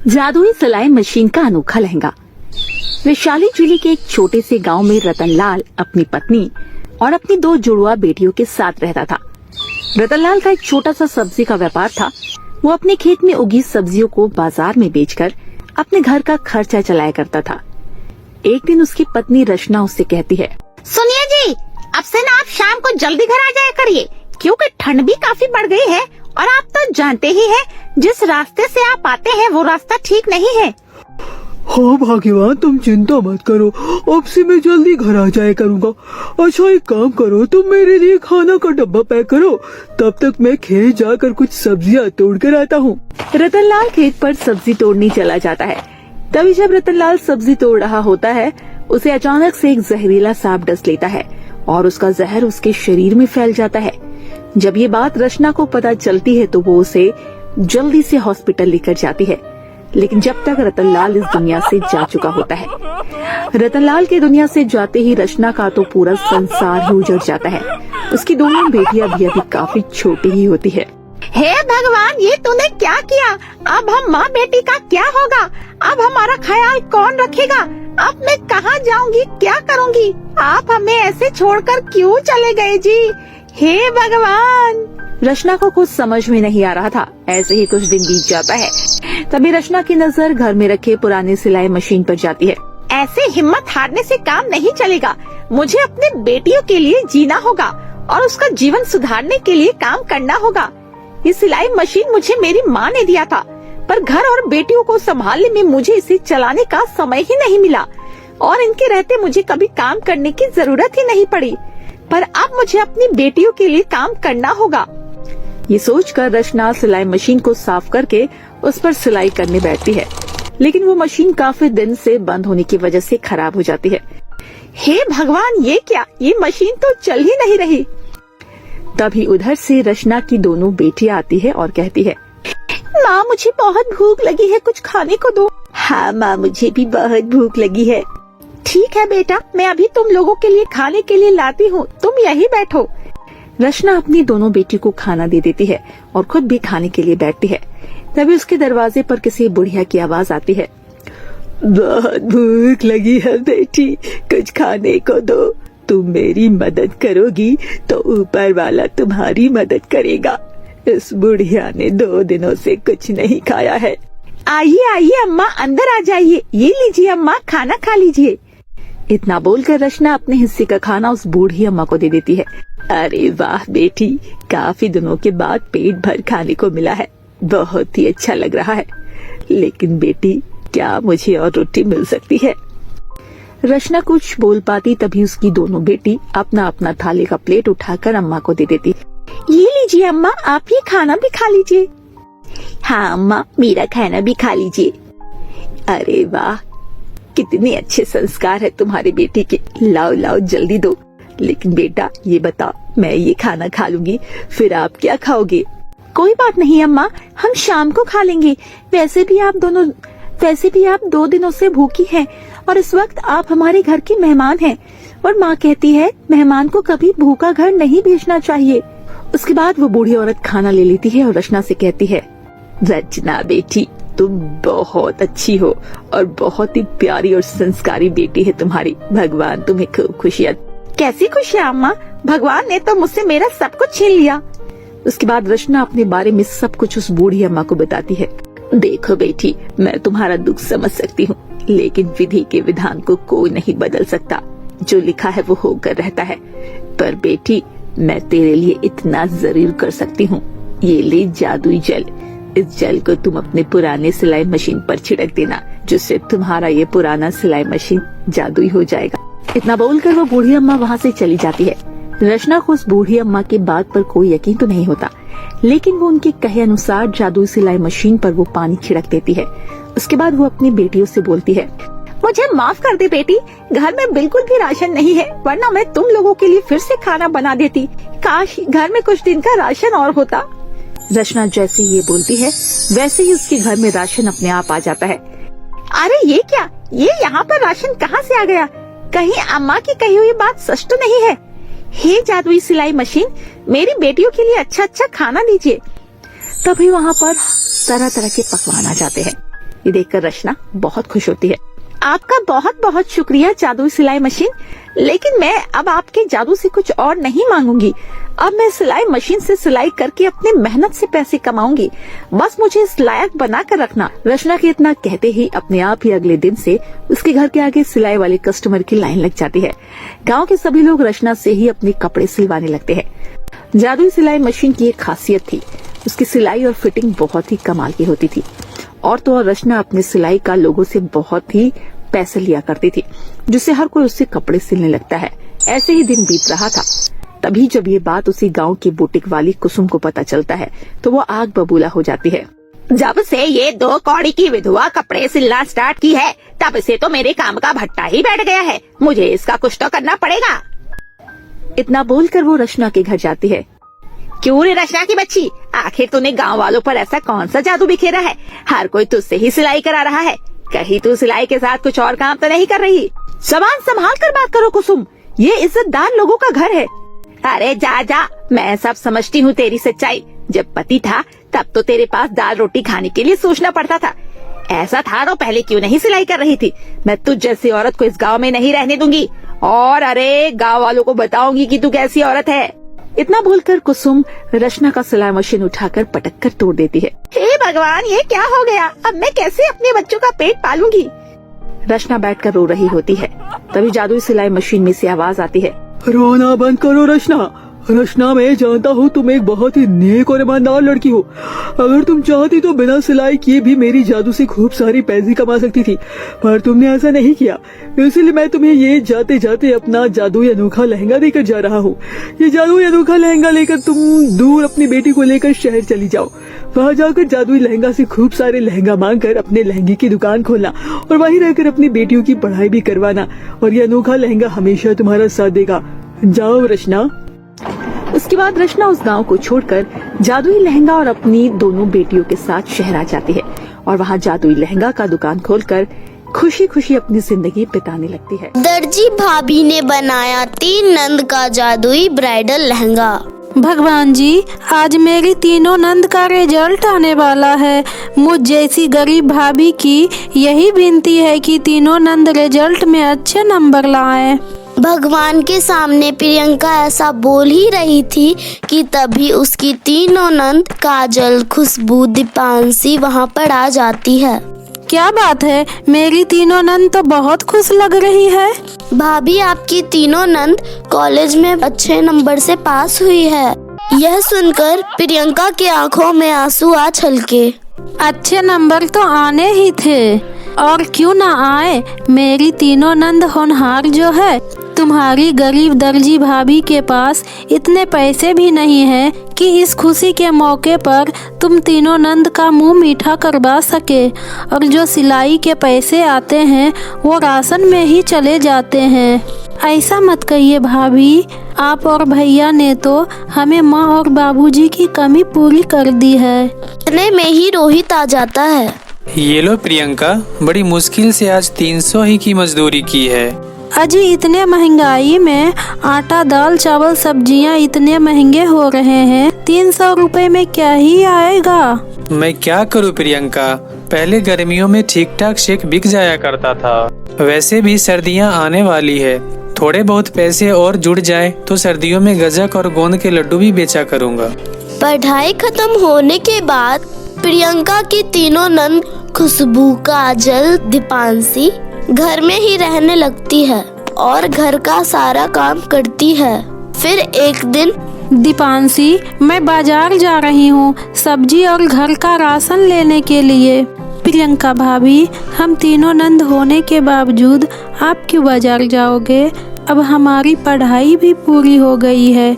जादुई सिलाई मशीन का अनोखा लहंगा। वैशाली जिले के एक छोटे से गांव में रतनलाल अपनी पत्नी और अपनी 2 जुड़वा बेटियों के साथ रहता था। रतनलाल का एक छोटा सा सब्जी का व्यापार था। वो अपने खेत में उगी सब्जियों को बाजार में बेचकर अपने घर का खर्चा चलाया करता था। एक दिन उसकी पत्नी रचना उससे कहती है, सुनिए जी, अब से ना आप शाम को जल्दी घर आ जाया करिए, क्योंकि ठंड भी काफी बढ़ गई है और आप तो जानते ही हैं जिस रास्ते से आप आते हैं वो रास्ता ठीक नहीं है। हाँ भाग्यवान, तुम चिंता मत करो, अब से मैं जल्दी घर आ जाया करूँगा। अच्छा एक काम करो, तुम मेरे लिए खाना का डब्बा पैक करो, तब तक मैं खेत जाकर कुछ सब्जियाँ तोड़ कर आता हूँ। रतनलाल खेत पर सब्जी तोड़ने चला जाता है। तभी जब रतनलाल सब्जी तोड़ रहा होता है, उसे अचानक से एक जहरीला सांप डस लेता है और उसका जहर उसके शरीर में फैल जाता है। जब ये बात रचना को पता चलती है तो वो उसे जल्दी से हॉस्पिटल लेकर जाती है। लेकिन जब तक रतनलाल इस दुनिया से जा चुका होता है। रतनलाल के दुनिया से जाते ही रचना का तो पूरा संसार ही उजड़ जाता है। उसकी दोनों बेटियां भी अभी काफी छोटी ही होती है। हे भगवान, ये तूने क्या किया? अब हम माँ बेटी का क्या होगा? अब हमारा ख्याल कौन रखेगा? अब मैं कहाँ जाऊंगी, क्या करूंगी? आप हमें ऐसे छोड़कर क्यों चले गए जी? हे भगवान। रचना को कुछ समझ में नहीं आ रहा था। ऐसे ही कुछ दिन बीत जाता है। तभी रचना की नजर घर में रखे पुराने सिलाई मशीन पर जाती है। ऐसे हिम्मत हारने से काम नहीं चलेगा। मुझे अपने बेटियों के लिए जीना होगा और उसका जीवन सुधारने के लिए काम करना होगा। ये सिलाई मशीन मुझे मेरी माँ ने दिया था, पर घर और बेटियों को संभालने में मुझे इसे चलाने का समय ही नहीं मिला और इनके रहते मुझे कभी काम करने की जरूरत ही नहीं पड़ी। पर अब मुझे अपनी बेटियों के लिए काम करना होगा। ये सोचकर रचना सिलाई मशीन को साफ करके उस पर सिलाई करने बैठती है। लेकिन वो मशीन काफी दिन से बंद होने की वजह से खराब हो जाती है। हे भगवान, ये क्या? ये मशीन तो चल ही नहीं रही। तभी उधर से रचना की दोनों बेटियां आती है और कहती है, माँ मुझे बहुत भूख लगी है, कुछ खाने को दो। हाँ माँ, मुझे भी बहुत भूख लगी है। ठीक है बेटा, मैं अभी तुम लोगों के लिए खाने के लिए लाती हूँ, तुम यहीं बैठो। रचना अपनी दोनों बेटी को खाना दे देती है और खुद भी खाने के लिए बैठती है। तभी उसके दरवाजे पर किसी बुढ़िया की आवाज आती है, बहुत भूख लगी है बेटी, कुछ खाने को दो। तुम मेरी मदद करोगी तो ऊपर वाला तुम्हारी मदद करेगा। इस बुढ़िया ने 2 दिनों से कुछ नहीं खाया है। आइए आइए अम्मा, अंदर आ जाइए। ये लीजिए अम्मा, खाना खा लीजिए। इतना बोलकर रचना अपने हिस्से का खाना उस बूढ़ी अम्मा को दे देती है। अरे वाह बेटी, काफी दिनों के बाद पेट भर खाने को मिला है, बहुत ही अच्छा लग रहा है। लेकिन बेटी, क्या मुझे और रोटी मिल सकती है? रचना कुछ बोल पाती तभी उसकी दोनों बेटी अपना अपना थाली का प्लेट उठाकर अम्मा को दे देती। ये लीजिए अम्मा, आप ये खाना भी खा लीजिए। हाँ अम्मा, मेरा खाना भी खा लीजिए। अरे वाह, कितने अच्छे संस्कार है तुम्हारी बेटी के। लाओ लाओ जल्दी दो। लेकिन बेटा ये बताओ, मैं ये खाना खा लूंगी, फिर आप क्या खाओगे? कोई बात नहीं अम्मा, हम शाम को खा लेंगे। वैसे भी आप 2 दिनों से भूखी हैं और इस वक्त आप हमारे घर के मेहमान हैं और माँ कहती है मेहमान को कभी भूखा घर नहीं भेजना चाहिए। उसके बाद वो बूढ़ी औरत खाना ले लेती है और रचना से कहती है, रचना बेटी, तुम बहुत अच्छी हो और बहुत ही प्यारी और संस्कारी बेटी है तुम्हारी। भगवान तुम्हें खूब खुशियाँ। कैसी खुशियाँ अम्मा? भगवान ने तो मुझसे मेरा सब कुछ छीन लिया। उसके बाद रचना अपने बारे में सब कुछ उस बूढ़ी अम्मा को बताती है। देखो बेटी, मैं तुम्हारा दुख समझ सकती हूँ, लेकिन विधि के विधान को कोई नहीं बदल सकता। जो लिखा है वो होकर रहता है। पर बेटी, मैं तेरे लिए इतना जरूर कर सकती हूँ। ये ले जादुई जल। इस जल को तुम अपने पुराने सिलाई मशीन पर छिड़क देना, जिससे तुम्हारा ये पुराना सिलाई मशीन जादुई हो जाएगा। इतना बोलकर वो बूढ़ी अम्मा वहाँ से चली जाती है। रचना को उस बूढ़ी अम्मा की बात पर कोई यकीन तो नहीं होता, लेकिन वो उनके कहे अनुसार जादुई सिलाई मशीन पर वो पानी छिड़क देती है। उसके बाद वो अपनी बेटियों से बोलती है, मुझे माफ कर दे बेटी, घर में बिल्कुल भी राशन नहीं है, वरना मैं तुम लोगों के लिए फिर से खाना बना देती। काश घर में कुछ दिन का राशन और होता। रचना जैसे ये बोलती है वैसे ही उसके घर में राशन अपने आप आ जाता है। अरे ये क्या? ये यहाँ पर राशन कहाँ से आ गया? कहीं अम्मा की कही हुई बात सच तो नहीं है? हे जादुई सिलाई मशीन, मेरी बेटियों के लिए अच्छा अच्छा खाना दीजिए। तभी वहाँ पर तरह तरह के पकवान आ जाते हैं। ये देखकर रचना बहुत खुश होती है। आपका बहुत बहुत शुक्रिया जादुई सिलाई मशीन, लेकिन मैं अब आपके जादू से कुछ और नहीं मांगूंगी। अब मैं सिलाई मशीन से सिलाई करके अपनी मेहनत से पैसे कमाऊंगी। बस मुझे इस लायक बना कर रखना। रचना के इतना कहते ही अपने आप ही अगले दिन से उसके घर के आगे सिलाई वाले कस्टमर की लाइन लग जाती है। गांव के सभी लोग रचना से ही अपने कपड़े सिलवाने लगते हैं। जादुई सिलाई मशीन की एक खासियत थी, उसकी सिलाई और फिटिंग बहुत ही कमाल की होती थी। और तो और रचना अपने सिलाई का लोगों से बहुत ही पैसे लिया करती थी, जिससे हर कोई उससे कपड़े सिलने लगता है। ऐसे ही दिन बीत रहा था। तभी जब ये बात उसी गांव की बुटीक वाली कुसुम को पता चलता है तो वो आग बबूला हो जाती है। जब से ये 2 कौड़ी की विधवा कपड़े सिलना स्टार्ट की है, तब से तो मेरे काम का भट्टा ही बैठ गया है। मुझे इसका कुछ तो करना पड़ेगा। इतना बोलकर वो रचना के घर जाती है। क्यों रे रचना की बच्ची, आखिर तूने गांव वालों पर ऐसा कौन सा जादू बिखेरा है? हर कोई तुझसे ही सिलाई करा रहा है। कहीं तू सिलाई के साथ कुछ और काम तो नहीं कर रही? जबान संभाल कर बात करो कुसुम, ये इज्जतदार लोगों का घर है। अरे जा जा, मैं सब समझती हूँ तेरी सच्चाई। जब पति था तब तो तेरे पास दाल रोटी खाने के लिए सोचना पड़ता था। ऐसा था तो पहले क्यों नहीं सिलाई कर रही थी? मैं तुझ जैसी औरत को इस गांव में नहीं रहने दूंगी, और अरे गांव वालों को बताऊंगी कि तू कैसी औरत है। इतना बोलकर कुसुम रचना का सिलाई मशीन उठाकर पटक कर तोड़ देती है। हे भगवान, ये क्या हो गया? अब मैं कैसे अपने बच्चों का पेट पालूंगी? रचना बैठकर रो रही होती है। तभी जादुई सिलाई मशीन में से आवाज आती है, रोना बंद करो रचना। रचना, मैं जानता हूँ तुम एक बहुत ही नेक और ईमानदार लड़की हो। अगर तुम चाहती तो बिना सिलाई किए भी मेरी जादू से खूब सारी पैसे कमा सकती थी, पर तुमने ऐसा नहीं किया। इसलिए मैं तुम्हें ये जाते जाते अपना जादुई अनोखा लहंगा देकर जा रहा हूँ। ये जादुई अनोखा लहंगा लेकर तुम दूर अपनी बेटी को लेकर शहर चली जाओ। वहाँ जाकर जादुई लहंगा से खूब सारे लहंगा मांग कर अपने लहंगे की दुकान खोलना और वहीं रहकर अपनी बेटियों की पढ़ाई भी करवाना, और ये अनोखा लहंगा हमेशा तुम्हारा साथ देगा। जाओ रचना। उसके बाद रचना उस गांव को छोड़कर जादुई लहंगा और अपनी दोनों बेटियों के साथ शहर आ जाती है और वहां जादुई लहंगा का दुकान खोलकर खुशी खुशी अपनी जिंदगी बिताने लगती है। दर्जी भाभी ने बनाया 3 नंद का जादुई ब्राइडल लहंगा। भगवान जी, आज मेरी तीनों नंद का रिजल्ट आने वाला है। मुझ जैसी गरीब भाभी की यही विनती है कि तीनों नंद रिजल्ट में अच्छे नंबर लाएं। भगवान के सामने प्रियंका ऐसा बोल ही रही थी कि तभी उसकी तीनों नंद काजल, खुशबू, दीपांशी वहाँ पर आ जाती है। क्या बात है, मेरी तीनों नंद तो बहुत खुश लग रही है। भाभी, आपकी तीनों नंद कॉलेज में अच्छे नंबर से पास हुई है। यह सुनकर प्रियंका की आंखों में आंसू आ छलके। अच्छे नंबर तो आने ही थे, और क्यों ना आए। मेरी तीनों नंद होनहार जो है। तुम्हारी गरीब दर्जी भाभी के पास इतने पैसे भी नहीं हैं कि इस खुशी के मौके पर तुम तीनों नंद का मुंह मीठा करवा सके, और जो सिलाई के पैसे आते हैं वो राशन में ही चले जाते हैं। ऐसा मत कहिए भाभी, आप और भैया ने तो हमें माँ और बाबूजी की कमी पूरी कर दी है। इतने में ही रोहित आ जाता है। ये लो प्रियंका, बड़ी मुश्किल से आज 300 ही की मजदूरी की है। अजी, इतने महंगाई में आटा, दाल, चावल, सब्जियां इतने महंगे हो रहे हैं, 300 रुपए में क्या ही आएगा। मैं क्या करूं प्रियंका, पहले गर्मियों में ठीक ठाक शेक बिक जाया करता था। वैसे भी सर्दियां आने वाली है, थोड़े बहुत पैसे और जुड़ जाए तो सर्दियों में गजक और गोंद के लड्डू भी बेचा करूंगा। पढ़ाई खत्म होने के बाद प्रियंका की तीनों नंद खुशबू, काजल, दीपांशी घर में ही रहने लगती है और घर का सारा काम करती है। फिर एक दिन, दीपांशी, मैं बाजार जा रही हूँ सब्जी और घर का राशन लेने के लिए। प्रियंका भाभी, हम तीनों नंद होने के बावजूद आप क्यों बाजार जाओगे? अब हमारी पढ़ाई भी पूरी हो गई है,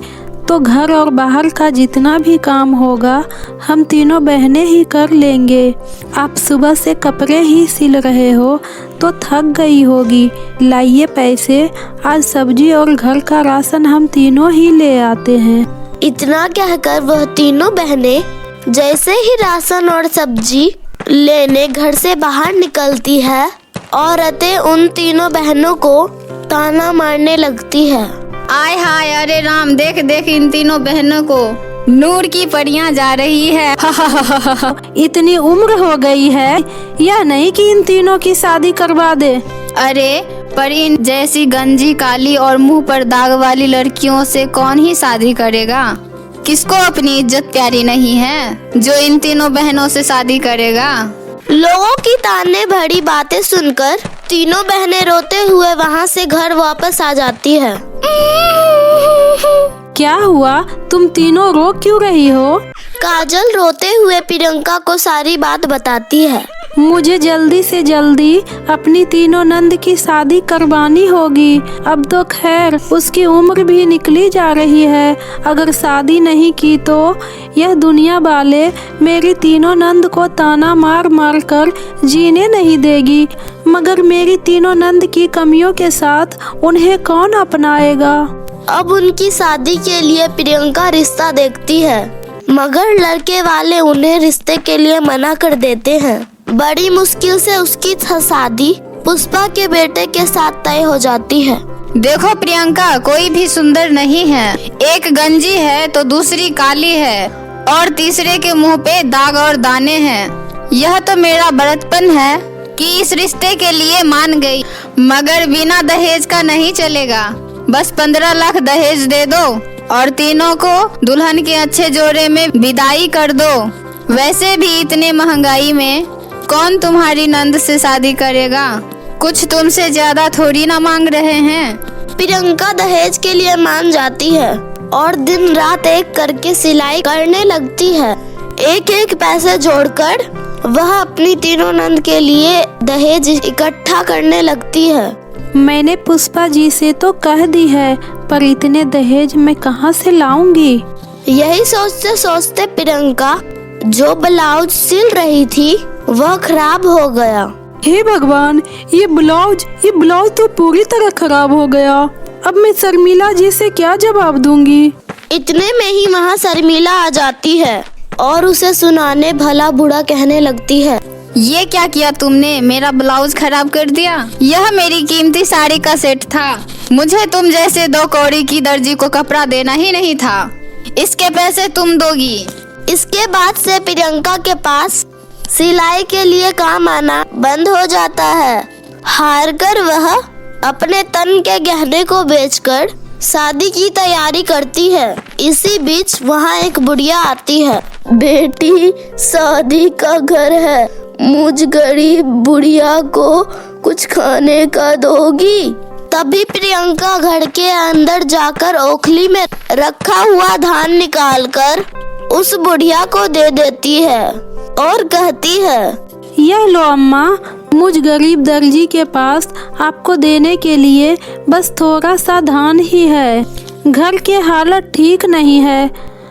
तो घर और बाहर का जितना भी काम होगा हम तीनों बहनें ही कर लेंगे। आप सुबह से कपड़े ही सिल रहे हो तो थक गई होगी। लाइए पैसे, आज सब्जी और घर का राशन हम तीनों ही ले आते हैं। इतना कहकर वह तीनों बहनें जैसे ही राशन और सब्जी लेने घर से बाहर निकलती है, औरतें उन तीनों बहनों को ताना मारने लगती है। आय हाय, अरे राम, देख देख इन तीनों बहनों को, नूर की परियां जा रही है। इतनी उम्र हो गई है या नहीं कि इन तीनों की शादी करवा दे। अरे पर इन जैसी गंजी काली और मुंह पर दाग वाली लड़कियों से कौन ही शादी करेगा? किसको अपनी इज्जत प्यारी नहीं है जो इन तीनों बहनों से शादी करेगा? लोगों की ताने भरी बातें सुनकर तीनों बहनें रोते हुए वहाँ से घर वापस आ जाती है। क्या हुआ, तुम तीनों रो क्यों रही हो? काजल रोते हुए प्रियंका को सारी बात बताती है। मुझे जल्दी से जल्दी अपनी तीनों नंद की शादी करवानी होगी। अब तो खैर उसकी उम्र भी निकली जा रही है। अगर शादी नहीं की तो यह दुनिया वाले मेरी तीनों नंद को ताना मार मार कर जीने नहीं देगी। मगर मेरी तीनों नंद की कमियों के साथ उन्हें कौन अपनाएगा? अब उनकी शादी के लिए प्रियंका रिश्ता देखती है, मगर लड़के वाले उन्हें रिश्ते के लिए मना कर देते हैं। बड़ी मुश्किल से उसकी शादी पुष्पा के बेटे के साथ तय हो जाती है। देखो प्रियंका, कोई भी सुंदर नहीं है। एक गंजी है तो दूसरी काली है और तीसरे के मुंह पे दाग और दाने हैं। यह तो मेरा बड़प्पन है कि इस रिश्ते के लिए मान गई, मगर बिना दहेज का नहीं चलेगा। बस 15 लाख दहेज दे दो और तीनों को दुल्हन के अच्छे जोड़े में विदाई कर दो। वैसे भी इतने महंगाई में कौन तुम्हारी नंद से शादी करेगा? कुछ तुमसे ज्यादा थोड़ी ना मांग रहे हैं। प्रियंका दहेज के लिए मान जाती है और दिन रात एक करके सिलाई करने लगती है। एक एक पैसे जोड़कर वह अपनी तीनों नंद के लिए दहेज इकट्ठा करने लगती है। मैंने पुष्पा जी से तो कह दी है, पर इतने दहेज मैं कहाँ से लाऊंगी? यही सोचते सोचते प्रियंका जो ब्लाउज सिल रही थी वह खराब हो गया। हे भगवान, ये ब्लाउज तो पूरी तरह खराब हो गया। अब मैं शर्मिला जी से क्या जवाब दूंगी? इतने में ही वहाँ शर्मिला आ जाती है और उसे सुनाने भला बुरा कहने लगती है। ये क्या किया तुमने? मेरा ब्लाउज खराब कर दिया। यह मेरी कीमती साड़ी का सेट था। मुझे तुम जैसे 2 कौड़ी की दर्जी को कपड़ा देना ही नहीं था। इसके पैसे तुम दोगी। इसके बाद से प्रियंका के पास सिलाई के लिए काम आना बंद हो जाता है। हार कर वह अपने तन के गहने को बेचकर शादी की तैयारी करती है। इसी बीच वहाँ एक बुढ़िया आती है। बेटी, शादी का घर है, मुझ गरीब बुढ़िया को कुछ खाने का दोगी? तभी प्रियंका घर के अंदर जाकर ओखली में रखा हुआ धान निकालकर उस बुढ़िया को दे देती है और कहती है, यह लो अम्मा, मुझ गरीब दर्जी के पास आपको देने के लिए बस थोड़ा सा धान ही है। घर की हालत ठीक नहीं है,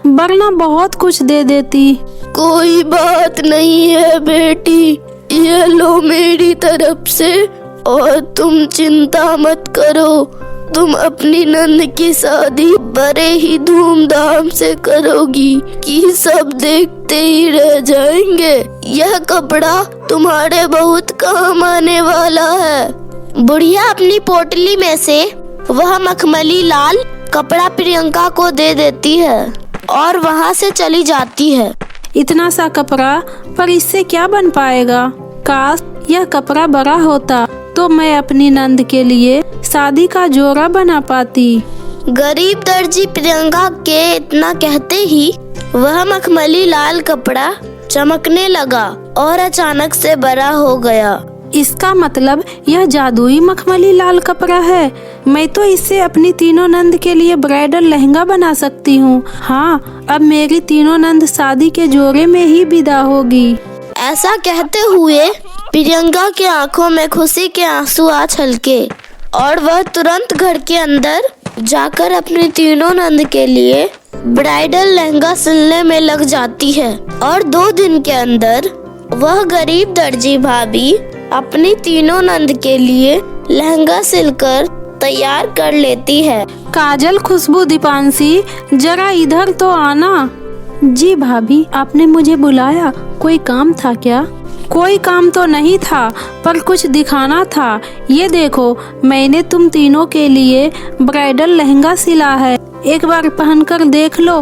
वरना बहुत कुछ दे देती। कोई बात नहीं है बेटी, ये लो मेरी तरफ से, और तुम चिंता मत करो। तुम अपनी नंद की शादी बड़े ही धूमधाम से करोगी कि सब देखते ही रह जाएंगे। यह कपड़ा तुम्हारे बहुत काम आने वाला है। बुढ़िया अपनी पोटली में से वह मखमली लाल कपड़ा प्रियंका को दे देती है और वहाँ से चली जाती है। इतना सा कपड़ा, पर इससे क्या बन पाएगा? काश यह कपड़ा बड़ा होता तो मैं अपनी नंद के लिए शादी का जोड़ा बना पाती। गरीब दर्जी प्रियंका के इतना कहते ही वह मखमली लाल कपड़ा चमकने लगा और अचानक से बड़ा हो गया। इसका मतलब यह जादुई मखमली लाल कपड़ा है। मैं तो इससे अपनी तीनों नंद के लिए ब्राइडल लहंगा बना सकती हूँ। हाँ, अब मेरी तीनों नंद शादी के जोड़े में ही विदा होगी। ऐसा कहते हुए प्रियंका के आंखों में खुशी के आंसू आ छलके और वह तुरंत घर के अंदर जाकर अपनी तीनों नंद के लिए ब्राइडल लहंगा सिलने में लग जाती है। और 2 दिन के अंदर वह गरीब दर्जी भाभी अपनी तीनों नंद के लिए लहंगा सिलकर तैयार कर लेती है। काजल, खुशबू, दीपांशी, जरा इधर तो आना। जी भाभी, आपने मुझे बुलाया, कोई काम था क्या? कोई काम तो नहीं था, पर कुछ दिखाना था। ये देखो, मैंने तुम तीनों के लिए ब्राइडल लहंगा सिला है, एक बार पहनकर देख लो।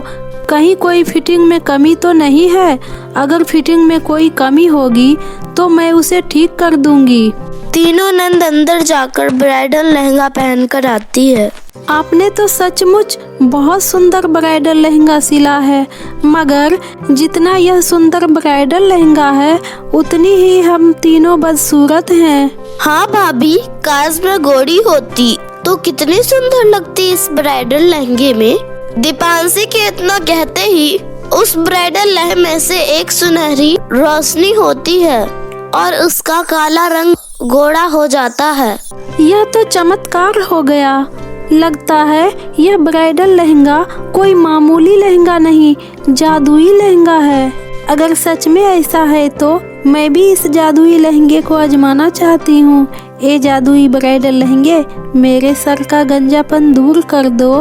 कहीं कोई फिटिंग में कमी तो नहीं है? अगर फिटिंग में कोई कमी होगी तो मैं उसे ठीक कर दूंगी। तीनों नंद अंदर जाकर ब्राइडल लहंगा पहनकर आती है। आपने तो सचमुच बहुत सुंदर ब्राइडल लहंगा सिला है, मगर जितना यह सुंदर ब्राइडल लहंगा है उतनी ही हम तीनों बदसूरत हैं। हाँ भाभी, काश मैं गोरी होती तो कितनी सुंदर लगती इस ब्राइडल लहंगे में। दीपांशी के इतना कहते ही उस ब्राइडल लहंगे से एक सुनहरी रोशनी होती है और उसका काला रंग गोरा हो जाता है। यह तो चमत्कार हो गया। लगता है यह ब्राइडल लहंगा कोई मामूली लहंगा नहीं, जादुई लहंगा है। अगर सच में ऐसा है तो मैं भी इस जादुई लहंगे को आजमाना चाहती हूँ। ये जादुई ब्राइडल लहंगे, मेरे सर का गंजापन दूर कर दो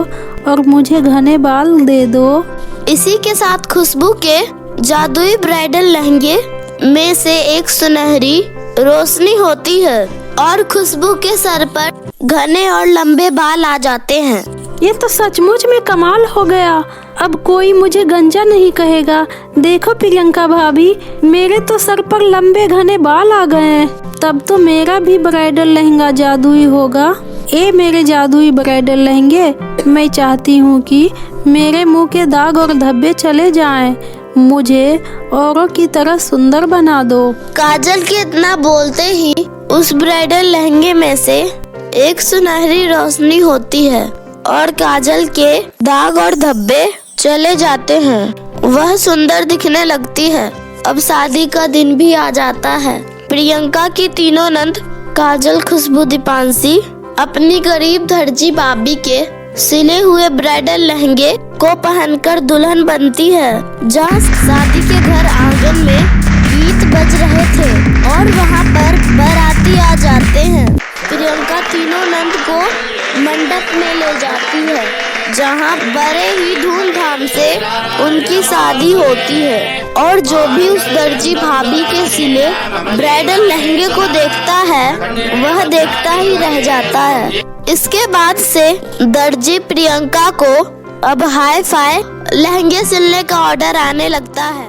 और मुझे घने बाल दे दो। इसी के साथ खुशबू के जादुई ब्राइडल लहंगे में से एक सुनहरी रोशनी होती है और खुशबू के सर पर घने और लंबे बाल आ जाते हैं। ये तो सचमुच में कमाल हो गया। अब कोई मुझे गंजा नहीं कहेगा। देखो प्रियंका भाभी, मेरे तो सर पर लंबे घने बाल आ गए हैं। तब तो मेरा भी ब्राइडल लहंगा जादुई होगा। ए मेरे जादुई ब्राइडल लहंगे, मैं चाहती हूँ कि मेरे मुंह के दाग और धब्बे चले जाएं। मुझे औरों की तरह सुंदर बना दो। काजल के इतना बोलते ही उस ब्राइडल लहंगे में से एक सुनहरी रोशनी होती है और काजल के दाग और धब्बे चले जाते हैं। वह सुंदर दिखने लगती है। अब शादी का दिन भी आ जाता है। प्रियंका की तीनों नंद काजल, खुशबू, दीपांशी अपनी गरीब दर्जी भाभी के सिले हुए ब्राइडल लहंगे को पहनकर दुल्हन बनती है। जहाँ शादी के घर आंगन में गीत बज रहे थे और वहाँ पर बाराती आ जाते हैं। प्रियंका तीनों नंद को मंडप में ले जाती है, जहाँ बड़े ही धूमधाम से उनकी शादी होती है। और जो भी उस दर्जी भाभी के सिले ब्राइडल लहंगे को देखता है वह देखता ही रह जाता है। इसके बाद से दर्जी प्रियंका को अब हाई फाई लहंगे सिलने का ऑर्डर आने लगता है।